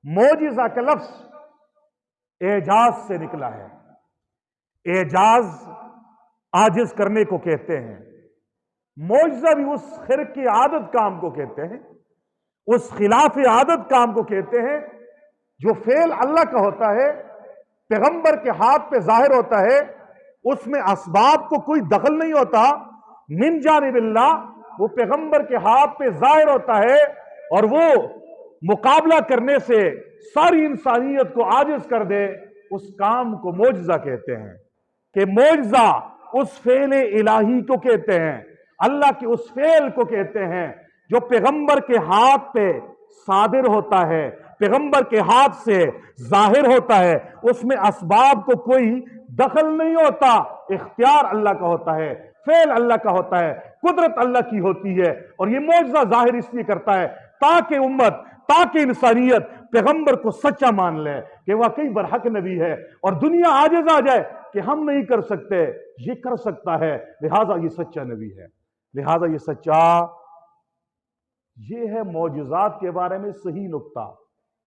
मोजिजा का लफ्ज एजाज से निकला है। एजाज आजिज करने को कहते हैं। मोजिजा भी उस खिरक की आदत काम को कहते हैं, उस खिलाफ आदत काम को कहते हैं जो फेल अल्लाह का होता है, पैगंबर के हाथ पे जाहिर होता है, उसमें असबाब को कोई दखल नहीं होता। मिन जानिबिल्लाह, वो पैगंबर के हाथ पे जाहिर होता है और वो मुकाबला करने से सारी इंसानियत को आजिज कर दे। उस काम को मोजिजा कहते हैं। कि मोजिजा उस फेल इलाही को कहते हैं, अल्लाह के उस फेल को कहते हैं जो पैगंबर के हाथ पे सादिर होता है, पैगंबर के हाथ से जाहिर होता है, उसमें असबाब को कोई दखल नहीं होता। इख्तियार अल्लाह का होता है, फेल अल्लाह का होता है, कुदरत अल्लाह की होती है। और ये मौजज़ा जाहिर इसलिए करता है ताकि उम्मत, ताकि इंसानियत पैगंबर को सच्चा मान ले कि वाकई बरहक नबी है, और दुनिया आजिज आ जाए कि हम नहीं कर सकते, ये कर सकता है, लिहाजा ये सच्चा नबी है, लिहाजा ये सच्चा। ये है मौजज़ात के बारे में सही नुक्ता।